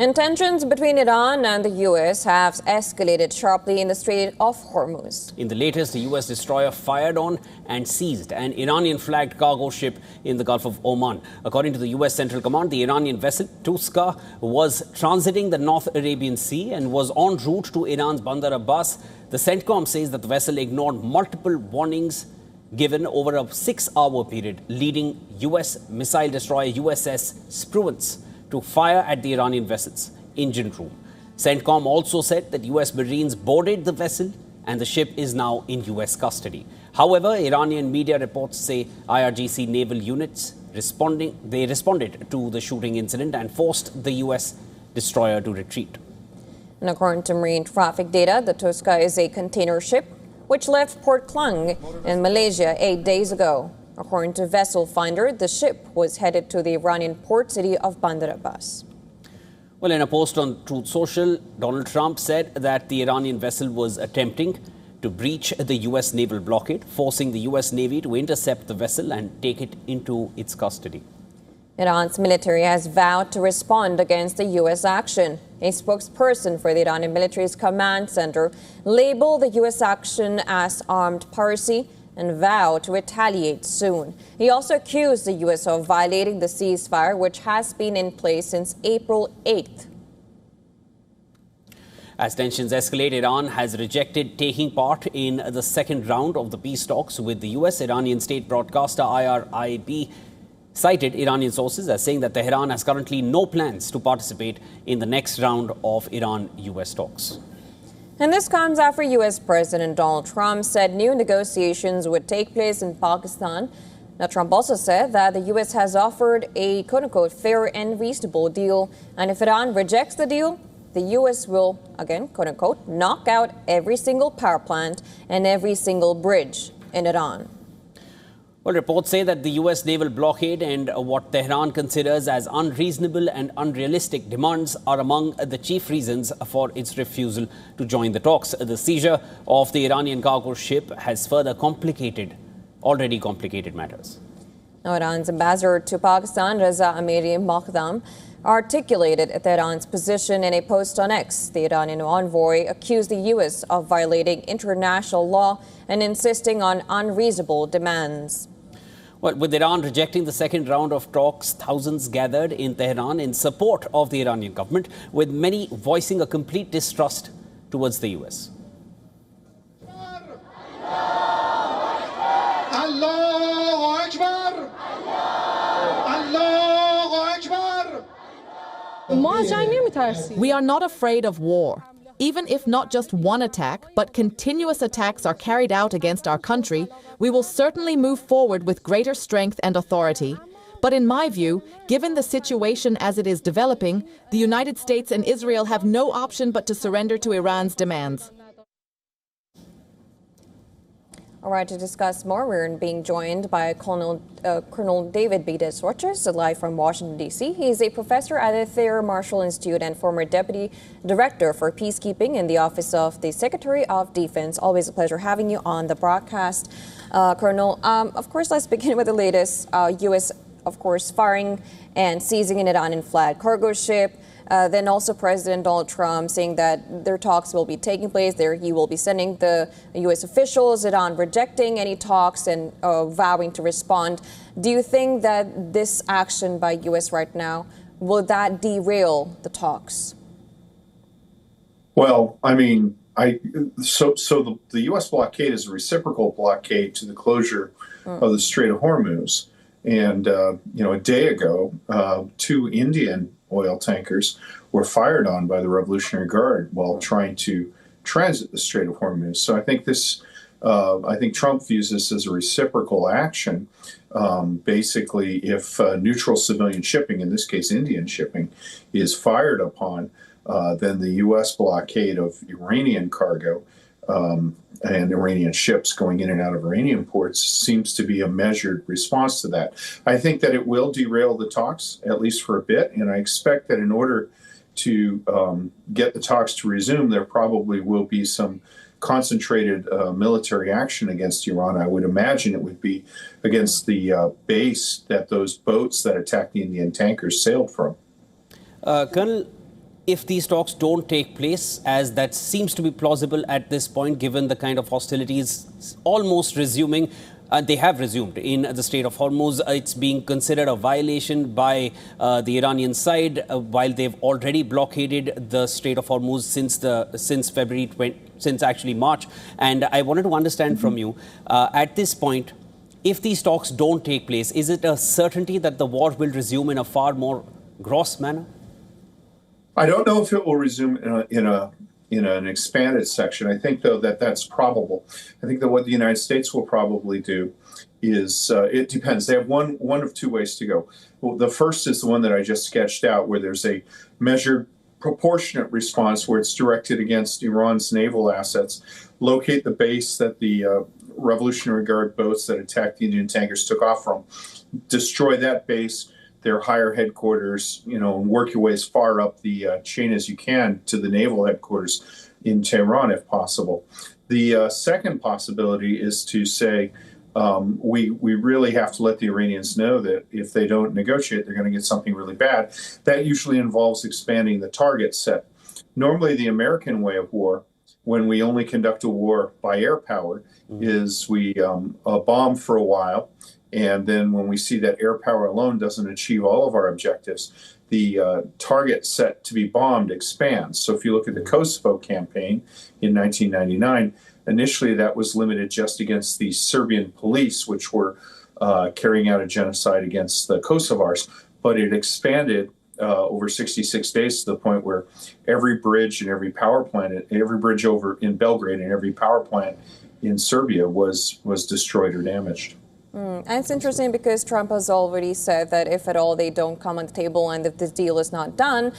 And tensions between Iran and the U.S. have escalated sharply in the Strait of Hormuz. In the latest, the U.S. destroyer fired on and seized an Iranian-flagged cargo ship in the Gulf of Oman. According to the U.S. Central Command, the Iranian vessel Tuska was transiting the North Arabian Sea and was en route to Iran's Bandar Abbas. The CENTCOM says that the vessel ignored multiple warnings given over a 6-hour period, leading U.S. missile destroyer USS Spruance to fire at the Iranian vessel's engine room. CENTCOM also said that U.S. Marines boarded the vessel and the ship is now in U.S. custody. However, Iranian media reports say IRGC naval units responded to the shooting incident and forced the U.S. destroyer to retreat. And according to marine traffic data, the Tuska is a container ship which left Port Klang in Malaysia 8 days ago. According to Vessel Finder, the ship was headed to the Iranian port city of Bandar Abbas. Well, in a post on Truth Social, Donald Trump said that the Iranian vessel was attempting to breach the U.S. naval blockade, forcing the U.S. Navy to intercept the vessel and take it into its custody. Iran's military has vowed to respond against the U.S. action. A spokesperson for the Iranian military's command center labeled the U.S. action as armed piracy and vowed to retaliate soon. He also accused the U.S. of violating the ceasefire, which has been in place since April 8th. As tensions escalate, Iran has rejected taking part in the second round of the peace talks with the U.S. Iranian state broadcaster IRIB cited Iranian sources as saying that Tehran has currently no plans to participate in the next round of Iran-U.S. talks. And this comes after U.S. President Donald Trump said new negotiations would take place in Pakistan. Now, Trump also said that the U.S. has offered a quote-unquote fair and reasonable deal. And if Iran rejects the deal, the U.S. will, again, quote-unquote, knock out every single power plant and every single bridge in Iran. Well, reports say that the U.S. naval blockade and what Tehran considers as unreasonable and unrealistic demands are among the chief reasons for its refusal to join the talks. The seizure of the Iranian cargo ship has further already complicated matters. Now, Iran's ambassador to Pakistan, Reza Amiri Makhdam, articulated Tehran's position in a post on X. The Iranian envoy accused the U.S. of violating international law and insisting on unreasonable demands. Well, with Iran rejecting the second round of talks, thousands gathered in Tehran in support of the Iranian government, with many voicing a complete distrust towards the U.S. We are not afraid of war. Even if not just one attack, but continuous attacks are carried out against our country, we will certainly move forward with greater strength and authority. But in my view, given the situation as it is developing, the United States and Israel have no option but to surrender to Iran's demands. All right, to discuss more, we're being joined by Colonel David B. Desroches, live from Washington, D.C. He is a professor at the Thayer Marshall Institute and former Deputy Director for Peacekeeping in the Office of the Secretary of Defense. Always a pleasure having you on the broadcast. Colonel, of course, let's begin with the latest. U.S., of course, firing and seizing an Iranian-flagged cargo ship. Then also President Donald Trump saying that their talks will be taking place there. He will be sending the U.S. officials, Iran rejecting any talks and vowing to respond. Do you think that this action by U.S. right now, will that derail the talks? Well, I mean, the U.S. blockade is a reciprocal blockade to the closure of the Strait of Hormuz. And, a day ago, 2 Indian oil tankers were fired on by the Revolutionary Guard while trying to transit the Strait of Hormuz. So I think Trump views this as a reciprocal action. Basically, if neutral civilian shipping, in this case Indian shipping, is fired upon, then the U.S. blockade of Iranian cargo and Iranian ships going in and out of Iranian ports seems to be a measured response to that. I think that it will derail the talks, at least for a bit, and I expect that in order to get the talks to resume, there probably will be some concentrated military action against Iran. I would imagine it would be against the base that those boats that attacked the Indian tankers sailed from. Colonel, if these talks don't take place, as that seems to be plausible at this point, given the kind of hostilities almost resuming. They have resumed in the Strait of Hormuz. It's being considered a violation by the Iranian side, while they've already blockaded the Strait of Hormuz since actually March. And I wanted to understand from you, at this point, if these talks don't take place, is it a certainty that the war will resume in a far more gross manner? I don't know if it will resume in an expanded section. I think, though, that that's probable. I think that what the United States will probably do is, it depends. They have one of two ways to go. Well, the first is the one that I just sketched out, where there's a measured, proportionate response where it's directed against Iran's naval assets, locate the base that the Revolutionary Guard boats that attacked the Indian tankers took off from, destroy that base, their higher headquarters, and work your way as far up the chain as you can to the naval headquarters in Tehran, if possible. The second possibility is to say, we really have to let the Iranians know that if they don't negotiate, they're going to get something really bad. That usually involves expanding the target set. Normally, the American way of war, when we only conduct a war by air power, is we bomb for a while. And then when we see that air power alone doesn't achieve all of our objectives, the target set to be bombed expands. So if you look at the Kosovo campaign in 1999, initially that was limited just against the Serbian police, which were carrying out a genocide against the Kosovars. But it expanded over 66 days to the point where every bridge and every power plant, every bridge over in Belgrade and every power plant in Serbia was destroyed or damaged. And it's interesting because Trump has already said that if at all they don't come on the table and if this deal is not done,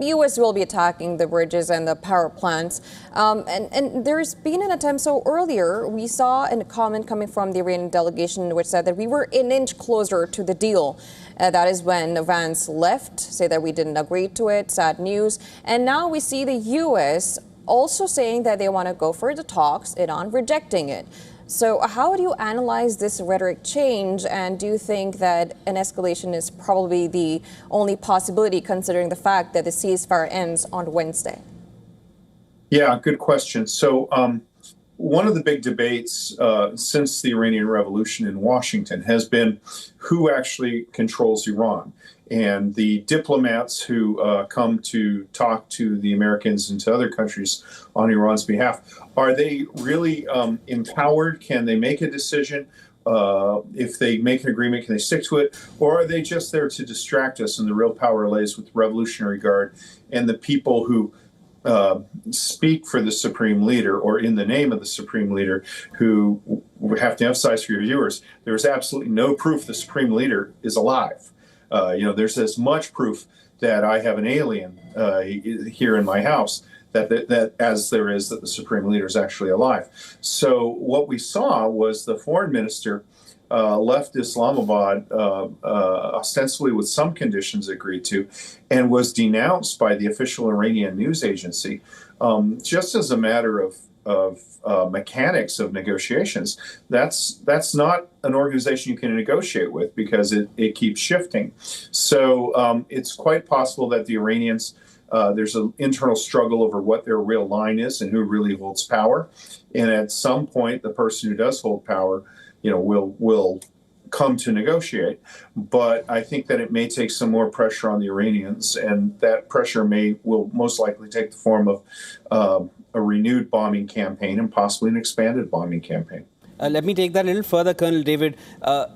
U.S. will be attacking the bridges and the power plants. And there's been an attempt. So earlier we saw a comment coming from the Iranian delegation which said that we were an inch closer to the deal. That is when Vance left, say that we didn't agree to it. Sad news. And now we see the U.S. also saying that they want to go for the talks, Iran rejecting it. So how do you analyze this rhetoric change, and do you think that an escalation is probably the only possibility considering the fact that the ceasefire ends on Wednesday? Yeah, good question. So one of the big debates since the Iranian Revolution in Washington has been who actually controls Iran. And the diplomats who come to talk to the Americans and to other countries on Iran's behalf, are they really empowered? Can they make a decision? If they make an agreement, can they stick to it? Or are they just there to distract us? And the real power lays with the Revolutionary Guard and the people who speak for the supreme leader or in the name of the supreme leader, who we have to emphasize for your viewers, there is absolutely no proof the supreme leader is alive. There's as much proof that I have an alien here in my house that as there is that the supreme leader is actually alive. So what we saw was the foreign minister left Islamabad ostensibly with some conditions agreed to, and was denounced by the official Iranian news agency just as a matter of mechanics of negotiations. That's not an organization you can negotiate with because it keeps shifting. So it's quite possible that the Iranians, there's an internal struggle over what their real line is and who really holds power. And at some point, the person who does hold power, will come to negotiate. But I think that it may take some more pressure on the Iranians, and that pressure will most likely take the form of a renewed bombing campaign and possibly an expanded bombing campaign. Let me take that a little further, Colonel David.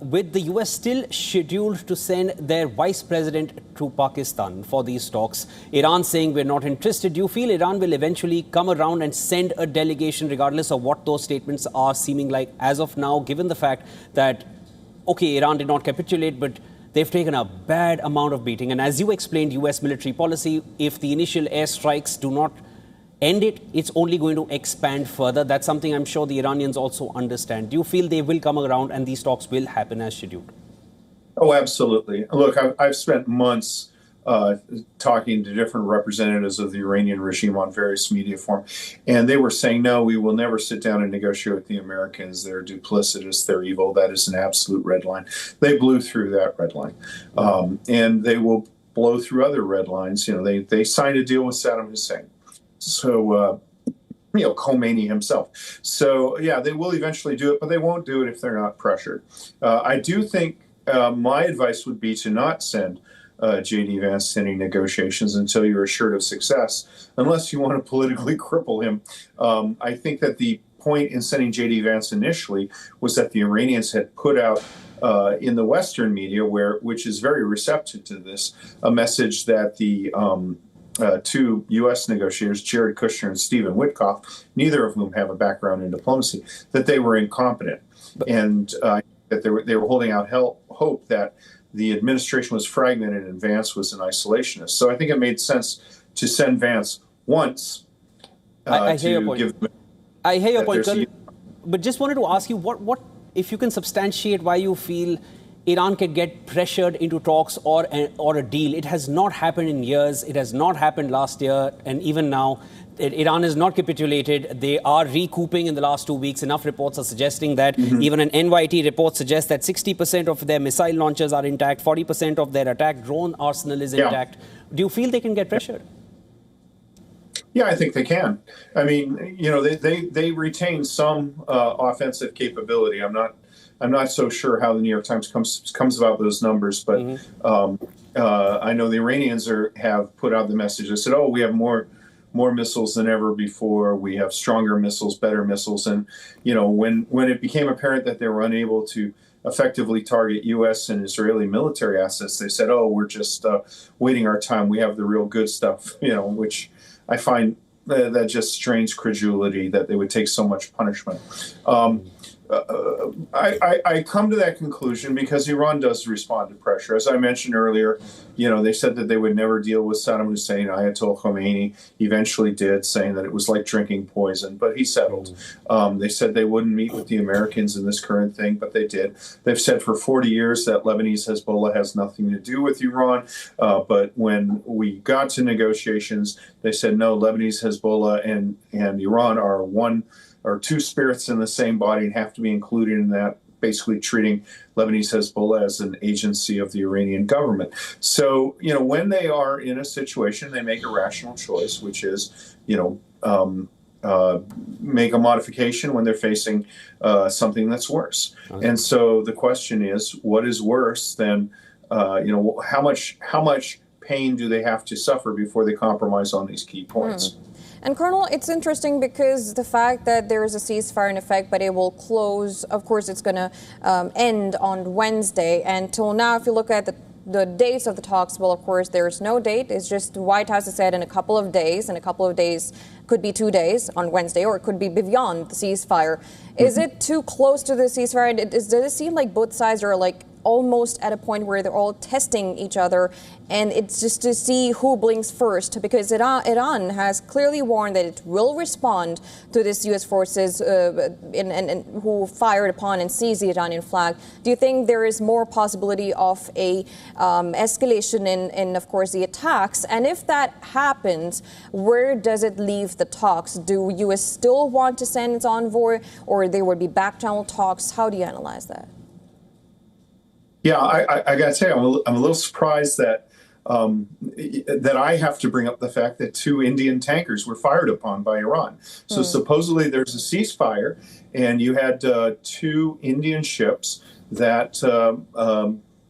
With the U.S. still scheduled to send their vice president to Pakistan for these talks, Iran saying we're not interested, do you feel Iran will eventually come around and send a delegation regardless of what those statements are seeming like as of now, given the fact that, okay, Iran did not capitulate, but they've taken a bad amount of beating. And as you explained, U.S. military policy, if the initial airstrikes do not end it, it's only going to expand further. That's something I'm sure the Iranians also understand. Do you feel they will come around and these talks will happen as scheduled? Oh, absolutely. Look, I've spent months talking to different representatives of the Iranian regime on various media forums, and they were saying, no, we will never sit down and negotiate with the Americans. They're duplicitous, they're evil. That is an absolute red line. They blew through that red line. And they will blow through other red lines. They signed a deal with Saddam Hussein. So, Khomeini himself. So, yeah, they will eventually do it, but they won't do it if they're not pressured. I do think my advice would be to not send J.D. Vance to any negotiations until you're assured of success, unless you want to politically cripple him. I think that the point in sending J.D. Vance initially was that the Iranians had put out in the Western media, which is very receptive to this, a message that the two U.S. negotiators, Jared Kushner and Stephen Witkoff, neither of whom have a background in diplomacy, that they were incompetent, and that they were holding out hope that the administration was fragmented and Vance was an isolationist. So I think it made sense to send Vance once. I hear your point. I hear your point, Colonel, but just wanted to ask you what if you can substantiate why you feel Iran can get pressured into talks or a deal. It has not happened in years. It has not happened last year, and even now, Iran has not capitulated. They are recouping in the last 2 weeks. Enough reports are suggesting that. Even an NYT report suggests that 60% of their missile launchers are intact, 40% of their attack drone arsenal is intact. Do you feel they can get pressured? Yeah, I think they can. I mean, they retain some offensive capability. I'm not so sure how the New York Times comes about those numbers, but I know the Iranians have put out the message. They said, "Oh, we have more missiles than ever before. We have stronger missiles, better missiles." And when it became apparent that they were unable to effectively target U.S. and Israeli military assets, they said, "Oh, we're just waiting our time. We have the real good stuff." Which I find that just strange credulity that they would take so much punishment. I come to that conclusion because Iran does respond to pressure. As I mentioned earlier, they said that they would never deal with Saddam Hussein. Ayatollah Khomeini eventually did, saying that it was like drinking poison, but he settled. They said they wouldn't meet with the Americans in this current thing, but they did. They've said for 40 years that Lebanese Hezbollah has nothing to do with Iran, but when we got to negotiations, they said, no, Lebanese Hezbollah and Iran are one or two spirits in the same body and have to be included in that, basically treating Lebanese Hezbollah as an agency of the Iranian government. So, when they are in a situation, they make a rational choice, which is, make a modification when they're facing something that's worse. Okay. And so the question is, what is worse than, how much pain do they have to suffer before they compromise on these key points? And Colonel, it's interesting because the fact that there is a ceasefire in effect, but it will close, of course, it's going to end on Wednesday. And till now, if you look at the dates of the talks, well, of course, there is no date. It's just the White House has said in a couple of days, and a couple of days could be 2 days on Wednesday, or it could be beyond the ceasefire. Is it too close to the ceasefire? Does it seem like both sides are almost at a point where they're all testing each other, and it's just to see who blinks first, because Iran has clearly warned that it will respond to this U.S. forces who fired upon and seized the Iranian flag. Do you think there is more possibility of a escalation in, of course, the attacks? And if that happens, where does it leave the talks? Do U.S. still want to send its envoy, or there would be back-channel talks? How do you analyze that? Yeah, I got to say, I'm a little surprised that I have to bring up the fact that 2 Indian tankers were fired upon by Iran. So supposedly there's a ceasefire, and you had 2 Indian ships that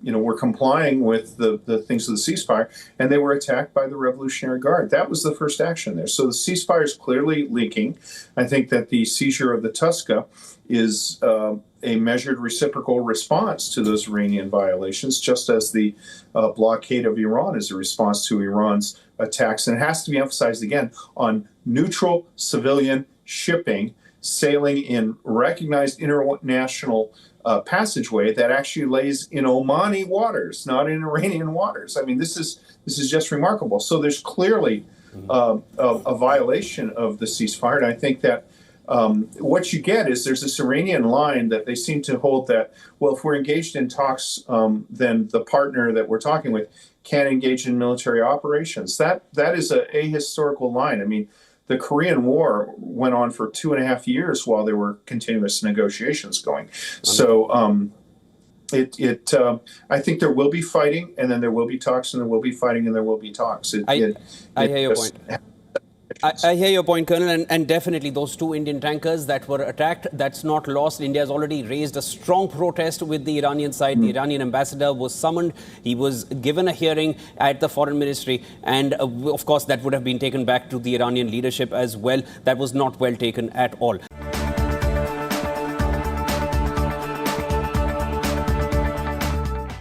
were complying with the things of the ceasefire, and they were attacked by the Revolutionary Guard. That was the first action there. So the ceasefire is clearly leaking. I think that the seizure of the Tuska is a measured reciprocal response to those Iranian violations, just as the blockade of Iran is a response to Iran's attacks. And it has to be emphasized again on neutral civilian shipping sailing in recognized international passageway that actually lays in Omani waters, not in Iranian waters. I mean, this is just remarkable. So there's clearly a violation of the ceasefire, and I think that what you get is there's this Iranian line that they seem to hold that, well, if we're engaged in talks, then the partner that we're talking with can't engage in military operations. That is a ahistorical line. I mean, the Korean War went on for 2.5 years while there were continuous negotiations going. So I think there will be fighting, and then there will be talks, and there will be fighting, and there will be talks. I hear your point. I hear your point, Colonel, and definitely those two Indian tankers that were attacked, that's not lost. India has already raised a strong protest with the Iranian side. The Iranian ambassador was summoned. He was given a hearing at the foreign ministry. And of course, that would have been taken back to the Iranian leadership as well. That was not well taken at all.